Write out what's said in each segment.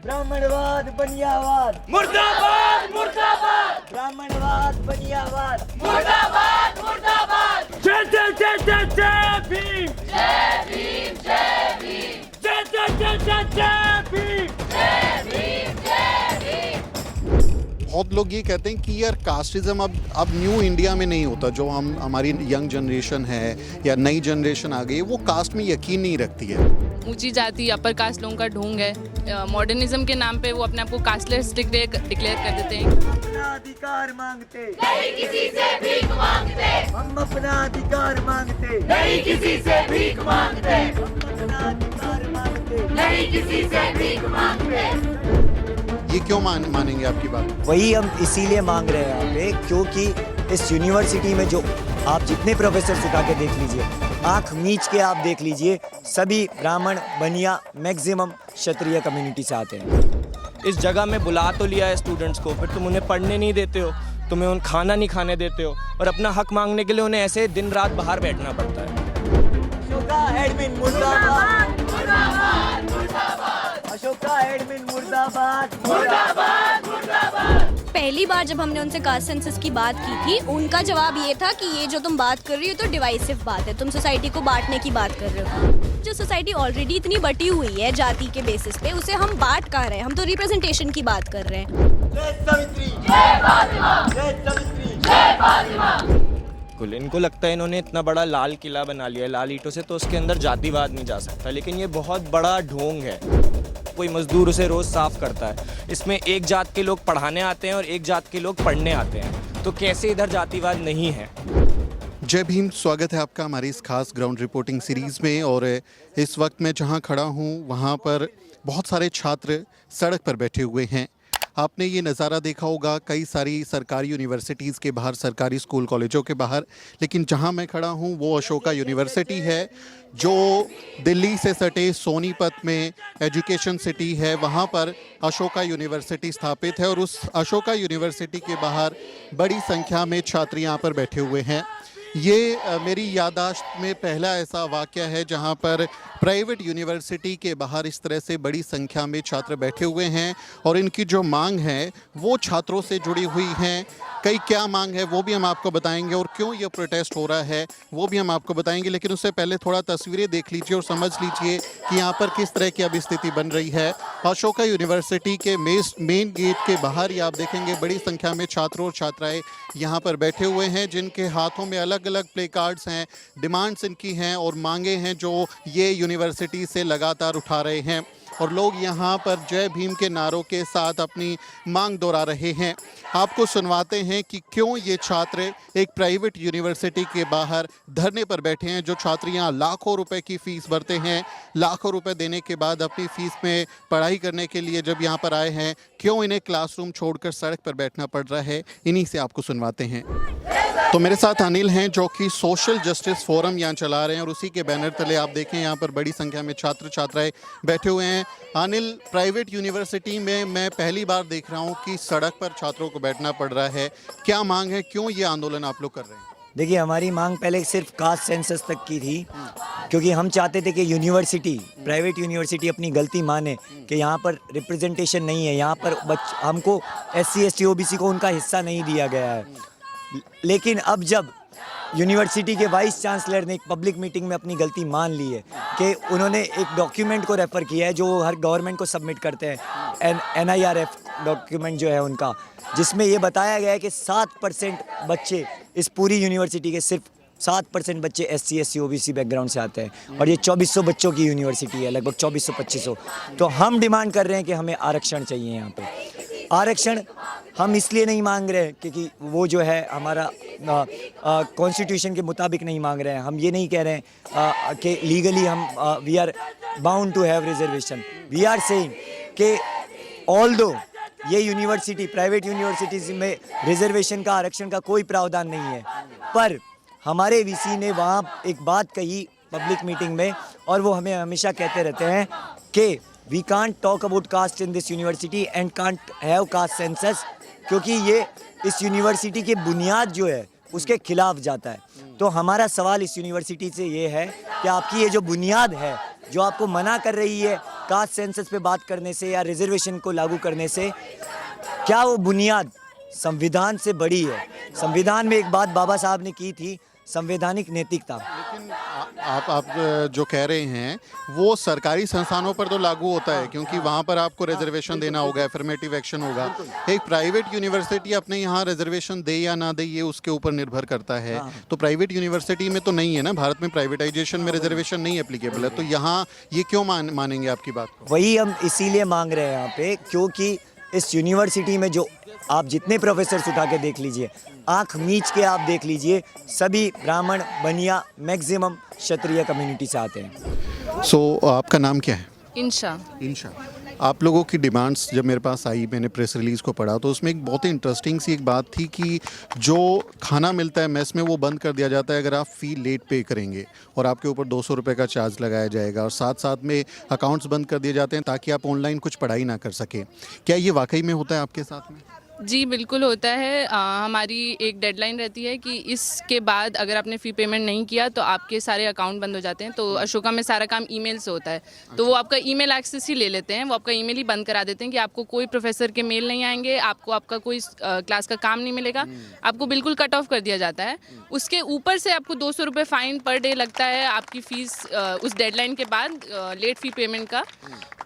ब्राह्मणवाद बनियावाद मुर्दाबाद मुर्दाबाद ब्राह्मणवाद बनियावाद मुर्दाबाद मुर्दाबाद जय जय जय जय जय भीम जय भीम जय भीम जय जय जय जय जय भीम जय भीम जय भीम। बहुत लोग ये कहते हैं कि यार कास्टिज्म अब न्यू इंडिया में नहीं होता। जो हमारी यंग जनरेशन है या नई जनरेशन आ गई है वो कास्ट में यकीन नहीं रखती है। ऊंची जाति अपर कास्ट लोगों का ढोंग है। मॉडर्निज्म के नाम पे वो अपने आप को कास्टलेस डिक्लेयर कर देते हैं। अपना अधिकार मांगते नहीं किसी से भीख मांगते, हम अपना अधिकार मांगते नहीं किसी से भीख मांगते, हम अपना अधिकार मांगते नहीं किसी से भीख मांगते। ये क्यों मानेंगे आपकी बात? वही हम इसीलिए मांग रहे हैं यहाँ पे क्योंकि इस यूनिवर्सिटी में जो आप जितने प्रोफेसर उठा के देख लीजिए, आंख मीच के आप देख लीजिए, सभी ब्राह्मण बनिया मैक्सिमम क्षत्रिय कम्युनिटी से आते हैं। इस जगह में बुला तो लिया है स्टूडेंट्स को, फिर तुम उन्हें पढ़ने नहीं देते हो, तुम्हें उन खाना नहीं खाने देते हो और अपना हक मांगने के लिए उन्हें ऐसे दिन रात बाहर बैठना पड़ता है। अशोका एडमिन मुर्दाबाद मुर्दाबाद मुर्दाबाद अशोका एडमिन मुर्दाबाद मुर्दाबाद मुर्दाबाद। पहली बार जब हमने उनसे कास्ट सेंसस की बात की थी, उनका जवाब ये था कि ये जो तुम बात कर रही हो तो डिवाइसिव बात है, तुम सोसाइटी को बांटने की बात कर रहे हो। जो सोसाइटी ऑलरेडी इतनी बटी हुई है जाति के बेसिस पे, उसे हम बांट कहाँ रहे हैं? हम तो रिप्रेजेंटेशन की बात कर रहे हैं। जय सावित्री जय फातिमा जय सावित्री जय फातिमा। इनको लगता है इन्होंने इतना बड़ा लाल किला बना लिया है लाल ईंटों से, तो उसके अंदर जातिवाद नहीं जा सकता, लेकिन ये बहुत बड़ा ढोंग है। कोई मजदूर उसे रोज साफ करता है, इसमें एक जात के लोग पढ़ाने आते हैं और एक जात के लोग पढ़ने आते हैं, तो कैसे इधर जातिवाद नहीं है? जय भीम, स्वागत है आपका हमारी इस खास ग्राउंड रिपोर्टिंग सीरीज़ में। और इस वक्त मैं जहां खड़ा हूं वहां पर बहुत सारे छात्र सड़क पर बैठे हुए हैं। आपने ये नज़ारा देखा होगा कई सारी सरकारी यूनिवर्सिटीज़ के बाहर, सरकारी स्कूल कॉलेजों के बाहर, लेकिन जहां मैं खड़ा हूं वो अशोका यूनिवर्सिटी है जो दिल्ली से सटे सोनीपत में एजुकेशन सिटी है, वहां पर अशोका यूनिवर्सिटी स्थापित है। और उस अशोका यूनिवर्सिटी के बाहर बड़ी संख्या में छात्र यहाँ पर बैठे हुए हैं। ये मेरी याददाश्त में पहला ऐसा वाक़या है जहाँ पर प्राइवेट यूनिवर्सिटी के बाहर इस तरह से बड़ी संख्या में छात्र बैठे हुए हैं और इनकी जो मांग है वो छात्रों से जुड़ी हुई हैं। कई क्या मांग है वो भी हम आपको बताएंगे और क्यों ये प्रोटेस्ट हो रहा है वो भी हम आपको बताएंगे, लेकिन उससे पहले थोड़ा तस्वीरें देख लीजिए और समझ लीजिए कि यहाँ पर किस तरह की अब स्थिति बन रही है। अशोका यूनिवर्सिटी के मेन गेट के बाहर ही आप देखेंगे बड़ी संख्या में छात्र और छात्राएँ यहाँ पर बैठे हुए हैं, जिनके हाथों में अलग अलग प्ले कार्ड्स हैं, डिमांड्स इनकी हैं और मांगे हैं जो ये यूनिवर्सिटी से लगातार उठा रहे हैं। और लोग यहाँ पर जय भीम के नारों के साथ अपनी मांग दोहरा रहे हैं। आपको सुनवाते हैं कि क्यों ये छात्र एक प्राइवेट यूनिवर्सिटी के बाहर धरने पर बैठे हैं। जो छात्र यहाँ लाखों रुपए की फ़ीस भरते हैं, लाखों रुपए देने के बाद अपनी फ़ीस में पढ़ाई करने के लिए जब यहाँ पर आए हैं, क्यों इन्हें क्लासरूम छोड़कर सड़क पर बैठना पड़ रहा है, इन्हीं से आपको सुनवाते हैं। तो मेरे साथ अनिल हैं जो कि सोशल जस्टिस फोरम यहाँ चला रहे हैं और उसी के बैनर तले आप देखें यहाँ पर बड़ी संख्या में छात्र छात्राएं बैठे हुए हैं। अनिल, प्राइवेट यूनिवर्सिटी में मैं पहली बार देख रहा हूँ कि सड़क पर छात्रों को बैठना पड़ रहा है। क्या मांग है, क्यों ये आंदोलन आप लोग कर रहे हैं? देखिए, हमारी मांग पहले सिर्फ कास्ट सेंसस तक की थी क्योंकि हम चाहते थे कि यूनिवर्सिटी, प्राइवेट यूनिवर्सिटी अपनी गलती माने कि यहाँ पर रिप्रेजेंटेशन नहीं है, यहाँ पर हमको SC ST OBC को उनका हिस्सा नहीं दिया गया है। लेकिन अब जब यूनिवर्सिटी के वाइस चांसलर ने एक पब्लिक मीटिंग में अपनी गलती मान ली है कि उन्होंने एक डॉक्यूमेंट को रेफ़र किया है जो हर गवर्नमेंट को सबमिट करते हैं, NIRF डॉक्यूमेंट जो है उनका, जिसमें ये बताया गया है कि 7% बच्चे इस पूरी यूनिवर्सिटी के, सिर्फ 7% बच्चे SC ST OBC बैकग्राउंड से आते हैं और ये 2400 बच्चों की यूनिवर्सिटी है, लगभग 2400-2500। तो हम डिमांड कर रहे हैं कि हमें आरक्षण चाहिए। यहाँ पे आरक्षण हम इसलिए नहीं मांग रहे क्योंकि वो जो है हमारा कॉन्स्टिट्यूशन के मुताबिक नहीं मांग रहे हैं। हम ये नहीं कह रहे हैं कि लीगली हम we are bound to have reservation. We are saying कि ऑल्दो ये यूनिवर्सिटी, प्राइवेट यूनिवर्सिटीज़ में रिजर्वेशन का, आरक्षण का कोई प्रावधान नहीं है, पर हमारे VC ने वहाँ एक बात कही पब्लिक मीटिंग में और वो हमें हमेशा कहते रहते हैं कि we can't talk about caste in this university and can't have caste census, क्योंकि ये इस यूनिवर्सिटी की बुनियाद जो है उसके खिलाफ जाता है। तो हमारा सवाल इस यूनिवर्सिटी से ये है कि आपकी ये जो बुनियाद है जो आपको मना कर रही है कास्ट सेंसस पे बात करने से या रिजर्वेशन को लागू करने से क्या वो बुनियाद संविधान से बड़ी है। संविधान में एक बात बाबा साहब ने की थी, संवैधानिक नैतिकता। लेकिन आप जो कह रहे हैं वो सरकारी संस्थानों पर तो लागू होता है, क्योंकि वहाँ पर आपको रिजर्वेशन देना होगा, एफर्मेटिव एक्शन होगा। एक प्राइवेट यूनिवर्सिटी अपने यहाँ रिजर्वेशन दे या ना दे ये उसके ऊपर निर्भर करता है। तो प्राइवेट यूनिवर्सिटी में तो नहीं है ना, भारत में प्राइवेटाइजेशन में रिजर्वेशन नहीं एप्लीकेबल है, तो यहाँ ये क्यों मानेंगे आपकी बात को? वही हम इसीलिए मांग रहे हैं यहाँ पे, क्योंकि इस यूनिवर्सिटी में जो आप जितने प्रोफेसर्स उठा के देख लीजिए, आंख मीच के आप देख लीजिए, सभी ब्राह्मण, बनिया, मैक्सिमम क्षत्रिय कम्युनिटी से आते हैं। सो आपका नाम क्या है? इंशा। इंशा। आप लोगों की डिमांड्स जब मेरे पास आई, मैंने प्रेस रिलीज़ को पढ़ा, तो उसमें एक बहुत ही इंटरेस्टिंग सी एक बात थी कि जो खाना मिलता है मेस में वो बंद कर दिया जाता है अगर आप फ़ी लेट पे करेंगे, और आपके ऊपर 200 रुपये का चार्ज लगाया जाएगा, और साथ साथ में अकाउंट्स बंद कर दिए जाते हैं ताकि आप ऑनलाइन कुछ पढ़ाई ना कर सकें। क्या ये वाकई में होता है आपके साथ में? जी बिल्कुल होता है। हमारी एक डेडलाइन रहती है कि इसके बाद अगर आपने फ़ी पेमेंट नहीं किया तो आपके सारे अकाउंट बंद हो जाते हैं। तो अशोका में सारा काम ईमेल से होता है, तो वो आपका ईमेल एक्सेस ही ले लेते हैं, वो आपका ईमेल ही बंद करा देते हैं कि आपको कोई प्रोफेसर के मेल नहीं आएंगे, आपको आपका कोई क्लास का काम नहीं मिलेगा, आपको बिल्कुल कट ऑफ कर दिया जाता है। उसके ऊपर से आपको 200 रुपये फ़ाइन पर डे लगता है आपकी फ़ीस उस डेडलाइन के बाद लेट फ़ी पेमेंट का।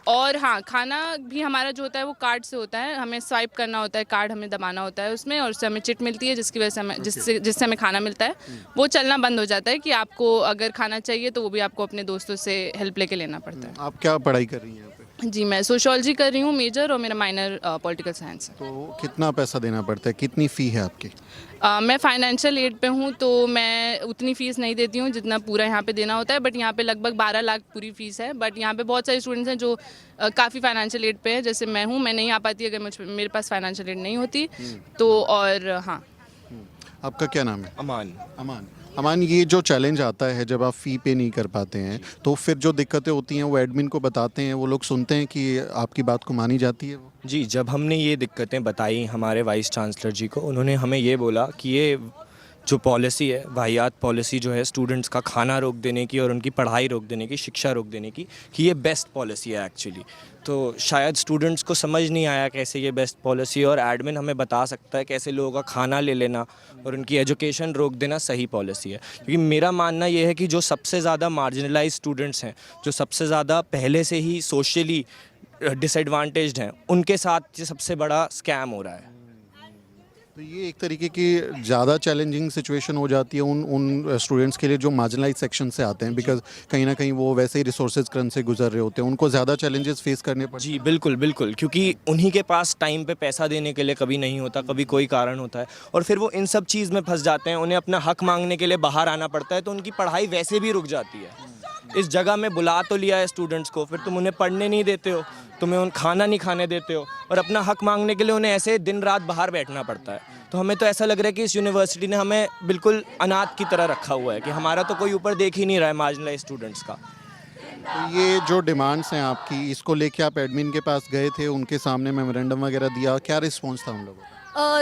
और हाँ, खाना भी हमारा जो होता है वो कार्ड से होता है, हमें स्वाइप करना होता है, कार्ड हमें दबाना होता है उसमें, और उससे हमें चिट मिलती है जिसकी वजह से हमें जिससे हमें खाना मिलता है। वो चलना बंद हो जाता है कि आपको अगर खाना चाहिए तो वो भी आपको अपने दोस्तों से हेल्प लेके लेना पड़ता है। आप क्या पढ़ाई कर रही हैं यहाँ पे? जी मैं सोशियोलॉजी कर रही हूँ मेजर, और मेरा माइनर पॉलिटिकल साइंस है। तो कितना पैसा देना पड़ता है, कितनी फ़ी है आपकी? मैं फाइनेंशियल एड पे हूँ, तो मैं उतनी फ़ीस नहीं देती हूँ जितना पूरा यहाँ पे देना होता है, बट यहाँ पे लगभग 12 लाख पूरी फ़ीस है। बट यहाँ पे बहुत सारे स्टूडेंट्स हैं जो काफ़ी फाइनेंशियल एड पे है, जैसे मैं हूँ, मैं नहीं आ पाती अगर मेरे पास फाइनेंशियल एड नहीं होती तो। और हाँ, आपका क्या नाम है? अमान। अमान। अमान, ये जो चैलेंज आता है जब आप फ़ी पे नहीं कर पाते हैं, तो फिर जो दिक्कतें होती हैं वो एडमिन को बताते हैं, वो लोग सुनते हैं कि आपकी बात को मानी जाती है वो? जी, जब हमने ये दिक्कतें बताई हमारे वाइस चांसलर जी को, उन्होंने हमें ये बोला कि ये जो पॉलिसी है, वाहियात पॉलिसी जो है स्टूडेंट्स का खाना रोक देने की और उनकी पढ़ाई रोक देने की, शिक्षा रोक देने की, कि ये बेस्ट पॉलिसी है एक्चुअली। तो शायद स्टूडेंट्स को समझ नहीं आया कैसे ये बेस्ट पॉलिसी है, और एडमिन हमें बता सकता है कैसे लोगों का खाना ले लेना और उनकी एजुकेशन रोक देना सही पॉलिसी है। क्योंकि मेरा मानना ये है कि जो सबसे ज़्यादा मार्जिनलाइज स्टूडेंट्स हैं, जो सबसे ज़्यादा पहले से ही सोशली डिसएडवांटेज्ड हैं, उनके साथ ये सबसे बड़ा स्कैम हो रहा है। तो ये एक तरीके की ज़्यादा चैलेंजिंग सिचुएशन हो जाती है उन स्टूडेंट्स के लिए जो मार्जिनलाइज सेक्शन से आते हैं, बिकॉज कहीं ना कहीं वो वैसे ही रिसोर्सेज क्रंच से गुजर रहे होते हैं, उनको ज़्यादा चैलेंजेस फेस करने पड़ते हैं। जी बिल्कुल बिल्कुल, क्योंकि उन्हीं के पास टाइम पे पैसा देने के लिए कभी नहीं होता, कभी कोई कारण होता है, और फिर वो इन सब चीज़ में फंस जाते हैं। उन्हें अपना हक मांगने के लिए बाहर आना पड़ता है, तो उनकी पढ़ाई वैसे भी रुक जाती है। इस जगह में बुला तो लिया है स्टूडेंट्स को, फिर तुम उन्हें पढ़ने नहीं देते हो, तुम्हें उन खाना नहीं खाने देते हो, और अपना हक मांगने के लिए उन्हें ऐसे दिन रात बाहर बैठना पड़ता है। तो हमें तो ऐसा लग रहा है कि इस यूनिवर्सिटी ने हमें बिल्कुल अनाथ की तरह रखा हुआ है, कि हमारा तो कोई ऊपर देख ही नहीं रहा है मार्जिनलाइज स्टूडेंट्स का। तो ये जो डिमांड्स हैं आपकी, इसको लेके आप एडमिन के पास गए थे, उनके सामने मेमोरेंडम वगैरह दिया, क्या रिस्पॉन्स था उन लोगों का?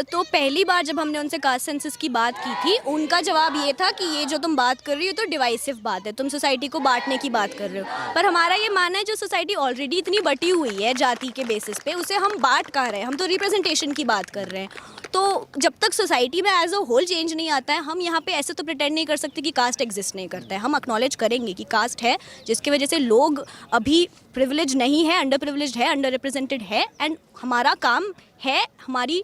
तो पहली बार जब हमने उनसे कास्ट सेंसस की बात की थी, उनका जवाब ये था कि ये जो तुम बात कर रही हो तो डिवाइसिव बात है, तुम सोसाइटी को बांटने की बात कर रहे हो। पर हमारा ये मानना है जो सोसाइटी ऑलरेडी इतनी बटी हुई है जाति के बेसिस पे, उसे हम बांट कहाँ रहे हैं, हम तो रिप्रेजेंटेशन की बात कर रहे हैं। तो जब तक सोसाइटी में एज अ होल चेंज नहीं आता है, हम यहाँ पे ऐसे तो प्रिटेंड नहीं कर सकते कि कास्ट एग्जिस्ट नहीं करता है। हम एक्नॉलेज करेंगे कि कास्ट है, जिसकी वजह से लोग अभी प्रिविलेज नहीं है, अंडर प्रिविलेज्ड है, अंडर रिप्रेजेंटेड है, एंड हमारा काम है, हमारी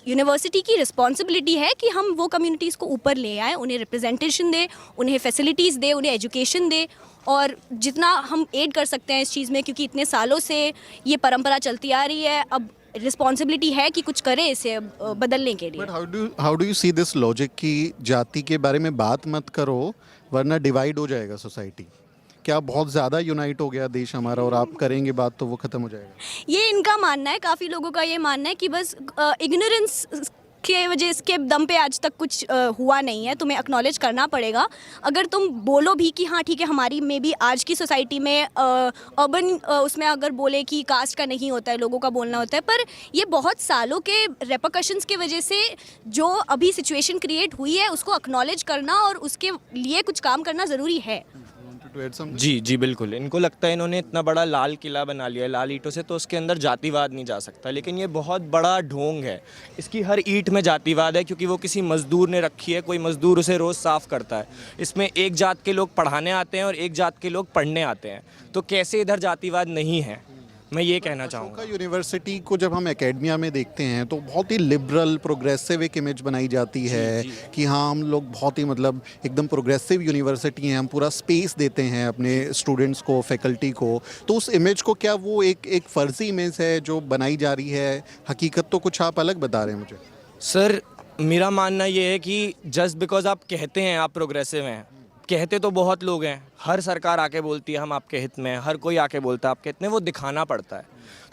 यूनिवर्सिटी की रिस्पॉन्सिबिलिटी है कि हम वो कम्युनिटीज़ को ऊपर ले आएँ, उन्हें रिप्रेजेंटेशन दें, उन्हें फैसिलिटीज़ दें, उन्हें एजुकेशन दें, और जितना हम एड कर सकते हैं इस चीज़ में, क्योंकि इतने सालों से ये परंपरा चलती आ रही है, अब रिस्पॉन्सिबिलिटी है कि कुछ करें इसे बदलने के लिए। But how do you see this logic कि जाति के बारे में बात मत करो वरना डिवाइड हो जाएगा सोसाइटी? क्या बहुत ज़्यादा यूनाइट हो गया देश हमारा, और आप करेंगे बात तो वो ख़त्म हो जाएगा? ये इनका मानना है, काफ़ी लोगों का ये मानना है कि बस इग्नोरेंस के वजह इसके दम पे आज तक कुछ हुआ नहीं है। तुम्हें एक्नॉलेज करना पड़ेगा। अगर तुम बोलो भी कि हाँ ठीक है, हमारी में भी आज की सोसाइटी में अर्बन उसमें अगर बोले कि कास्ट का नहीं होता है, लोगों का बोलना होता है, पर ये बहुत सालों के रेपरकशंस की वजह से जो अभी सिचुएशन क्रिएट हुई है उसको एक्नॉलेज करना और उसके लिए कुछ काम करना ज़रूरी है। To add some? जी जी बिल्कुल, इनको लगता है इन्होंने इतना बड़ा लाल किला बना लिया है लाल ईंटों से, तो उसके अंदर जातिवाद नहीं जा सकता, लेकिन ये बहुत बड़ा ढोंग है। इसकी हर ईंट में जातिवाद है, क्योंकि वो किसी मज़दूर ने रखी है, कोई मज़दूर उसे रोज़ साफ़ करता है। इसमें एक जात के लोग पढ़ाने आते हैं और एक जात के लोग पढ़ने आते हैं, तो कैसे इधर जातिवाद नहीं है, मैं ये कहना चाहूँगा। अशोका यूनिवर्सिटी को जब हम एकेडमिया में देखते हैं तो बहुत ही लिबरल प्रोग्रेसिव एक इमेज बनाई जाती है कि हाँ हम लोग बहुत ही मतलब एकदम प्रोग्रेसिव यूनिवर्सिटी हैं, हम पूरा स्पेस देते हैं अपने स्टूडेंट्स को, फैकल्टी को। तो उस इमेज को क्या वो एक फ़र्जी इमेज है जो बनाई जा रही है, हकीकत तो कुछ आप अलग बता रहे हैं मुझे। सर मेरा मानना ये है कि जस्ट बिकॉज आप कहते हैं आप प्रोग्रेसिव हैं, कहते तो बहुत लोग हैं, हर सरकार आके बोलती है हम आपके हित में हैं, हर कोई आके बोलता है आपके हित में, वो दिखाना पड़ता है।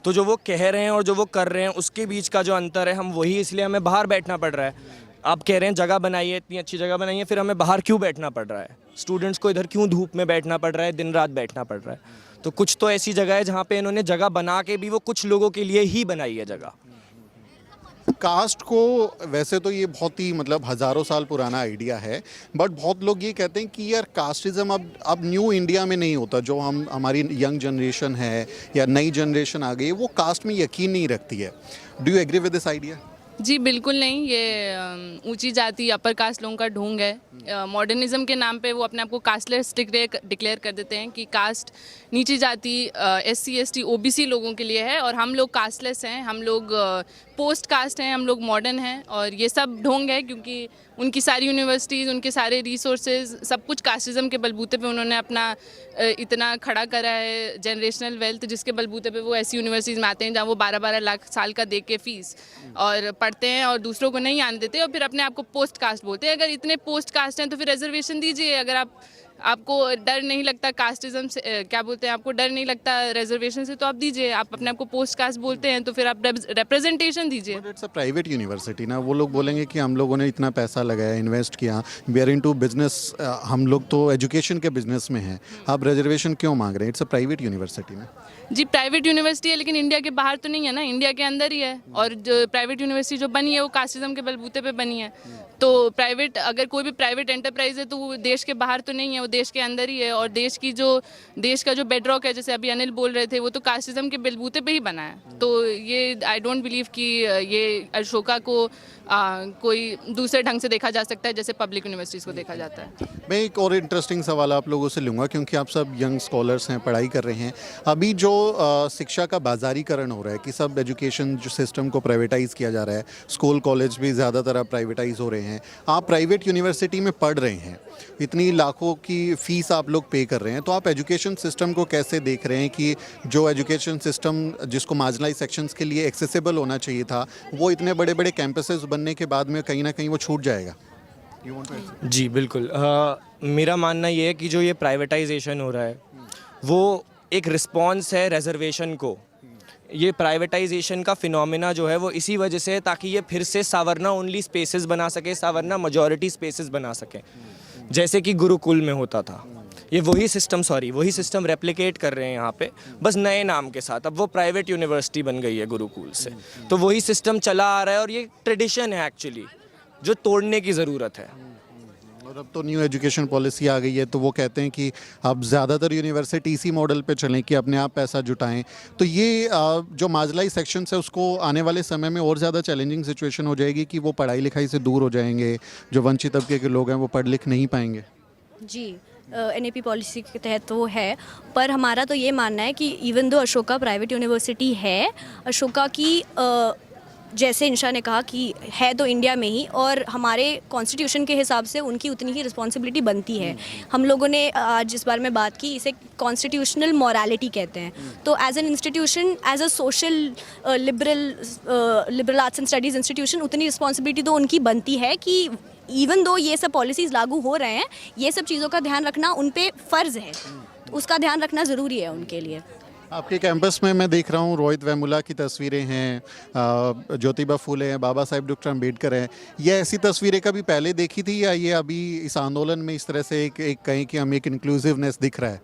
तो जो वो कह रहे हैं और जो वो कर रहे हैं उसके बीच का जो अंतर है, हम वही, इसलिए हमें बाहर बैठना पड़ रहा है। आप कह रहे हैं जगह बनाइए, इतनी अच्छी जगह बनाइए, फिर हमें बाहर क्यों बैठना पड़ रहा है? स्टूडेंट्स को इधर क्यों धूप में बैठना पड़ रहा है, दिन रात बैठना पड़ रहा है? तो कुछ तो ऐसी जगह है जहाँ पे इन्होंने जगह बना के भी वो कुछ लोगों के लिए ही बनाई है जगह। कास्ट को वैसे तो ये बहुत ही मतलब हज़ारों साल पुराना आइडिया है, बट बहुत लोग ये कहते हैं कि यार कास्टिज़म अब न्यू इंडिया में नहीं होता। जो हमारी यंग जनरेशन है या नई जनरेशन आ गई है वो कास्ट में यकीन नहीं रखती है। Do you agree with this idea? जी बिल्कुल नहीं, ये ऊंची जाति अपर कास्ट लोगों का ढोंग है। मॉडर्निज्म के नाम पे वो अपने आप को कास्टलेस डिक्लेयर कर देते हैं कि कास्ट नीची जाति SC ST OBC लोगों के लिए है और हम लोग कास्टलेस हैं, हम लोग पोस्ट कास्ट हैं, हम लोग मॉडर्न हैं। और ये सब ढोंग है क्योंकि उनकी सारी यूनिवर्सिटीज़, उनके सारे रिसोर्सेज, सब कुछ कास्टिज़म के बलबूते पे उन्होंने अपना इतना खड़ा करा है, जनरेशनल वेल्थ, जिसके बलबूते पे वो ऐसी यूनिवर्सिटीज़ में आते हैं जहाँ वो 12-12 लाख साल का दे के फीस और पढ़ते हैं और दूसरों को नहीं आने देते और फिर अपने आप को पोस्ट कास्ट बोलते हैं। अगर इतने पोस्ट कास्ट हैं तो फिर रिजर्वेशन दीजिए। अगर आपको डर नहीं लगता कास्टिज्म से, क्या बोलते हैं, आपको डर नहीं लगता रिजर्वेशन से, तो आप दीजिए। आप अपने आप को पोस्ट कास्ट बोलते हैं तो फिर आप रिप्रेजेंटेशन दीजिए। इट्स अ प्राइवेट यूनिवर्सिटी ना, वो लोग बोलेंगे कि हम लोगों ने इतना पैसा लगाया, इन्वेस्ट किया, वी आर इनटू बिजनेस, हम लोग तो एजुकेशन के बिजनेस में हैं, आप रिजर्वेशन क्यों मांग रहे हैं? इट्स अ प्राइवेट यूनिवर्सिटी ना। जी प्राइवेट यूनिवर्सिटी है लेकिन इंडिया के बाहर तो नहीं है ना, इंडिया के अंदर ही है। और जो प्राइवेट यूनिवर्सिटी जो बनी है वो कास्टिज्म के बलबूते पे बनी है। तो प्राइवेट, अगर कोई भी प्राइवेट एंटरप्राइज है तो वो देश के बाहर तो नहीं है, वो देश के अंदर ही है। और देश का जो बेडरॉक है, जैसे अभी अनिल बोल रहे थे, वो तो कास्टिज्म के बलबूते पे ही बना है। तो ये आई डोंट बिलीव कि ये अशोका को कोई दूसरे ढंग से देखा जा सकता है जैसे पब्लिक यूनिवर्सिटीज़ को देखा जाता है। मैं एक और इंटरेस्टिंग सवाल आप लोगों से लूँगा, क्योंकि आप सब यंग स्कॉलर्स हैं, पढ़ाई कर रहे हैं। अभी जो शिक्षा का बाजारीकरण हो रहा है कि सब एजुकेशन जो सिस्टम को प्राइवेटाइज़ किया जा रहा है, स्कूल कॉलेज भी ज़्यादातर अब प्राइवेटाइज़ हो रहे हैं। आप प्राइवेट यूनिवर्सिटी में पढ़ रहे हैं, इतनी लाखों की फ़ीस आप लोग पे कर रहे हैं, तो आप एजुकेशन सिस्टम को कैसे देख रहे हैं कि जो एजुकेशन सिस्टम जिसको मार्जिनलाइज सेक्शंस के लिए एक्सेसिबल होना चाहिए था, वो इतने बड़े बड़े कैंपसेस बनने के बाद में कहीं ना कहीं वो छूट जाएगा? जी बिल्कुल, मेरा मानना ये है कि जो ये प्राइवेटाइजेशन हो रहा है वो एक रिस्पॉन्स है रिजर्वेशन को। ये प्राइवेटाइजेशन का फिनोमिना जो है वो इसी वजह से है ताकि ये फिर से सावरना ओनली स्पेसेस बना सके, सावरना मेजॉरिटी स्पेसेस बना सके, जैसे कि गुरुकुल में होता था। ये वही सिस्टम रेप्लिकेट कर रहे हैं यहाँ पे, बस नए नाम के साथ। अब वो प्राइवेट यूनिवर्सिटी बन गई है गुरुकुल से, तो वही सिस्टम चला आ रहा है और ये ट्रेडिशन है एक्चुअली जो तोड़ने की ज़रूरत है। और अब तो न्यू एजुकेशन पॉलिसी आ गई है, तो वो कहते हैं कि अब ज़्यादातर यूनिवर्सिटी इसी मॉडल पे चलें कि अपने आप पैसा जुटाएं। तो ये जो मार्जिनलाइज सेक्शन है उसको आने वाले समय में और ज़्यादा चैलेंजिंग सिचुएशन हो जाएगी कि वो पढ़ाई लिखाई से दूर हो जाएंगे, जो वंचित तबके के लोग हैं वो पढ़ लिख नहीं पाएंगे। जी NAP पॉलिसी के तहत तो है, पर हमारा तो ये मानना है कि even though Ashoka private university है, अशोका की जैसे इंशा ने कहा कि है तो इंडिया में ही, और हमारे कॉन्स्टिट्यूशन के हिसाब से उनकी उतनी ही रिस्पॉन्सिबिलिटी बनती है। हम लोगों ने आज इस बारे में बात की, इसे कॉन्स्टिट्यूशनल मॉरालिटी कहते हैं। तो as an institution, as a social liberal arts and studies institution, उतनी रिस्पॉन्सिबिलिटी तो उनकी बनती है कि इवन दो ये सब पॉलिसीज़ लागू हो रहे हैं, ये सब चीज़ों का ध्यान रखना उन पे फ़र्ज़ है, तो उसका ध्यान रखना ज़रूरी है उनके लिए। आपके कैंपस में मैं देख रहा हूँ रोहित वेमुला की तस्वीरें हैं, ज्योतिबा फूले हैं, बाबा साहेब डॉक्टर अम्बेडकर हैं। ये ऐसी तस्वीरें कभी पहले देखी थी या ये अभी इस आंदोलन में इस तरह से एक कहीं कि हमें एक इंक्लूसिवनेस दिख रहा है?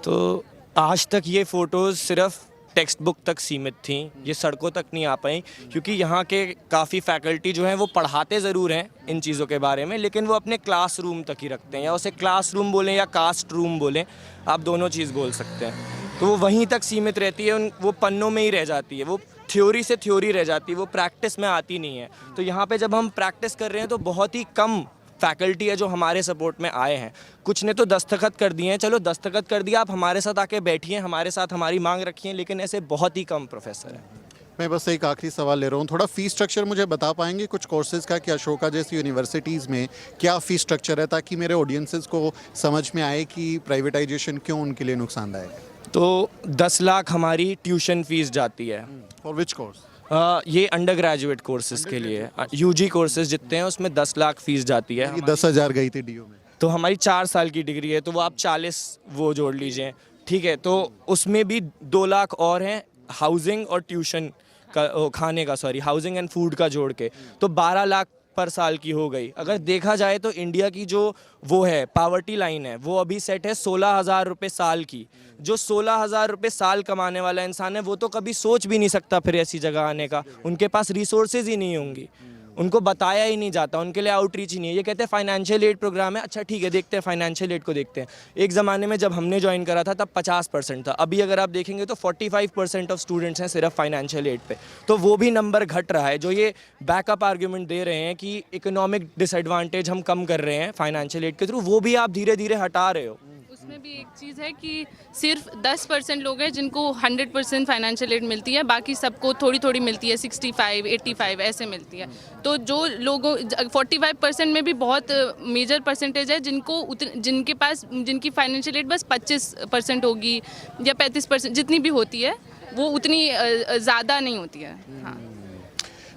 तो आज तक ये फ़ोटोज़ सिर्फ टेक्स्ट बुक तक सीमित थी, ये सड़कों तक नहीं आ पाई, क्योंकि यहाँ के काफ़ी फैकल्टी जो हैं वो पढ़ाते ज़रूर हैं इन चीज़ों के बारे में, लेकिन वो अपने क्लासरूम तक ही रखते हैं, या उसे क्लासरूम बोलें या कास्ट रूम बोलें, आप दोनों चीज़ बोल सकते हैं। तो वो वहीं तक सीमित रहती है, वो पन्नों में ही रह जाती है, वो थ्योरी से थ्योरी रह जाती है, वो प्रैक्टिस में आती नहीं है। तो यहाँ पे जब हम प्रैक्टिस कर रहे हैं तो बहुत ही कम फैकल्टी है जो हमारे सपोर्ट में आए हैं। कुछ ने तो दस्तखत कर दिए हैं, चलो दस्तखत कर दिया, आप हमारे साथ आके बैठिए, हमारे साथ हमारी मांग रखिए, लेकिन ऐसे बहुत ही कम प्रोफेसर हैं। मैं बस एक आखिरी सवाल ले रहा हूँ, थोड़ा फ़ीस स्ट्रक्चर मुझे बता पाएंगे कुछ कोर्सेज़ का, कि अशोका जैसी यूनिवर्सिटीज़ में क्या फ़ीस स्ट्रक्चर है, ताकि मेरे ऑडियंसेस को समझ में आए कि प्राइवेटाइजेशन क्यों उनके लिए नुकसानदायक है। तो 10 लाख हमारी ट्यूशन फीस जाती है। For which course? ये अंडर ग्रेजुएट कोर्सेज के लिए, यूजी कोर्सेज जितने हैं उसमें 10 लाख फीस जाती है। 10,000 गई थी डीयू में। तो हमारी 4 साल की डिग्री है, तो वो आप 40 वो जोड़ लीजिए, ठीक है। तो उसमें भी 2 लाख और हैं हाउसिंग और ट्यूशन का, खाने का, सॉरी, हाउसिंग एंड फूड का जोड़ के, तो 12 लाख पर साल की हो गई। अगर देखा जाए तो इंडिया की जो वो है पावर्टी लाइन है, वो अभी सेट है 16,000 रुपये साल की। जो 16,000 रुपये साल कमाने वाला इंसान है वो तो कभी सोच भी नहीं सकता फिर ऐसी जगह आने का, उनके पास रिसोर्सेज ही नहीं होंगी, उनको बताया ही नहीं जाता, उनके लिए आउटरीच ही नहीं है। ये कहते हैं फाइनेंशियल एड प्रोग्राम है, अच्छा ठीक है देखते हैं फाइनेंशियल एड को देखते हैं। एक ज़माने में जब हमने ज्वाइन करा था तब 50% था, अभी अगर आप देखेंगे तो 45% ऑफ स्टूडेंट्स हैं सिर्फ फाइनेंशियल एड पे। तो वो भी नंबर घट रहा है। जो ये बैकअप आर्ग्यूमेंट दे रहे हैं कि इकोनॉमिक डिसएडवांटेज हम कम कर रहे हैं फाइनेंशियल एड के थ्रू, वो भी आप धीरे धीरे हटा रहे हो। उसमें भी एक चीज़ है कि सिर्फ 10% लोग हैं जिनको 100% फाइनेंशियल एड मिलती है, बाकी सबको थोड़ी थोड़ी मिलती है, 65, 85 ऐसे मिलती है। तो जो लोगों 45% में भी बहुत मेजर परसेंटेज है जिनके पास जिनकी फाइनेंशियल एड बस 25% होगी या 35%, जितनी भी होती है वो उतनी ज़्यादा नहीं होती है। हाँ,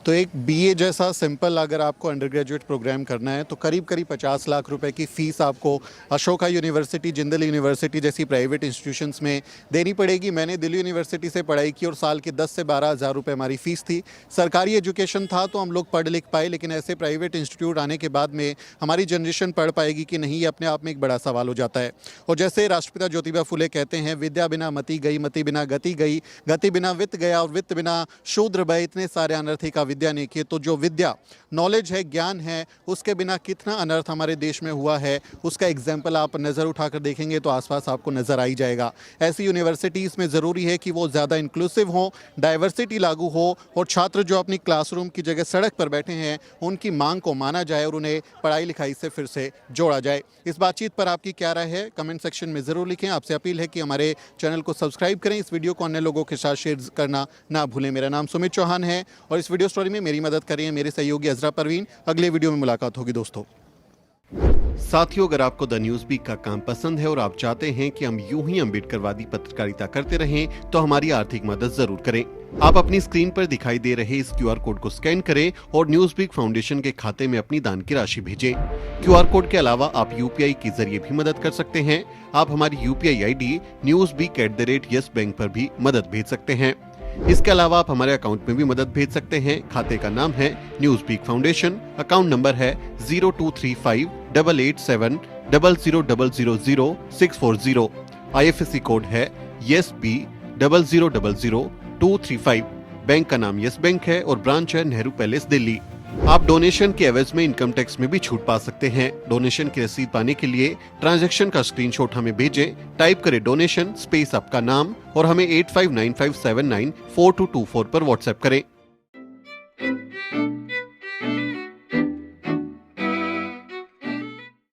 तो एक बीए जैसा सिंपल अगर आपको अंडर ग्रेजुएट प्रोग्राम करना है तो करीब 50 लाख रुपए की फ़ीस आपको अशोका यूनिवर्सिटी, जिंदल यूनिवर्सिटी जैसी प्राइवेट इंस्टीट्यूशंस में देनी पड़ेगी। मैंने दिल्ली यूनिवर्सिटी से पढ़ाई की और साल की 10 से 12 हज़ार रुपये हमारी फ़ीस थी। सरकारी एजुकेशन था तो हम लोग पढ़ लिख पाए, लेकिन ऐसे प्राइवेट इंस्टीट्यूट आने के बाद में हमारी जनरेशन पढ़ पाएगी कि नहीं, ये अपने आप में एक बड़ा सवाल हो जाता है। और जैसे राष्ट्रपिता ज्योतिबा फुले कहते हैं, विद्या बिना मति गई, मति बिना गति गई, गति बिना वित्त गया और वित्त बिना शूद्र भय। इतने सारे अनर्थ ही का विद्या ने किए। तो जो विद्या, नॉलेज है, ज्ञान है, उसके बिना कितना अनर्थ हमारे देश में हुआ है, उसका एग्जाम्पल आप नज़र उठाकर देखेंगे तो आसपास आपको नज़र आ ही जाएगा। ऐसी यूनिवर्सिटीज़ में ज़रूरी है कि वो ज़्यादा इंक्लूसिव हो, डाइवर्सिटी लागू हो और छात्र जो अपनी क्लासरूम की जगह सड़क पर बैठे हैं उनकी मांग को माना जाए और उन्हें पढ़ाई लिखाई से फिर से जोड़ा जाए। इस बातचीत पर आपकी क्या राय है, कमेंट सेक्शन में ज़रूर लिखें। आपसे अपील है कि हमारे चैनल को सब्सक्राइब करें, इस वीडियो को अन्य लोगों के साथ शेयर करना ना भूलें। मेरा नाम सुमित चौहान है और इस वीडियो स्टोरी में मेरी मदद करिए मेरे सहयोगी अजरा परवीन। अगले वीडियो में मुलाकात होगी दोस्तों। साथियों, अगर आपको द न्यूज़ वीक का काम पसंद है और आप चाहते हैं कि हम यूं ही अम्बेडकरवादी पत्रकारिता करते रहें तो हमारी आर्थिक मदद जरूर करें। आप अपनी स्क्रीन पर दिखाई दे रहे इस QR कोड को स्कैन करें और न्यूज़ वीक फाउंडेशन के खाते में अपनी दान की राशि भेजें। QR कोड के अलावा आप UPI के जरिए भी मदद कर सकते हैं। आप हमारी UPI ID newsweek@yes bank पर भी मदद भेज सकते हैं। इसके अलावा आप हमारे अकाउंट में भी मदद भेज सकते हैं। खाते का नाम है News Week Foundation, account number है 02358800000640। IFSC कोड है YesB000235। बैंक का नाम यस बैंक है और ब्रांच है नेहरू पैलेस दिल्ली। आप डोनेशन के एवज में इनकम टैक्स में भी छूट पा सकते हैं। डोनेशन की रसीद पाने के लिए ट्रांजैक्शन का स्क्रीनशॉट हमें भेजें। टाइप करें डोनेशन स्पेस आपका नाम और हमें 8595794224 पर व्हाट्सएप करें।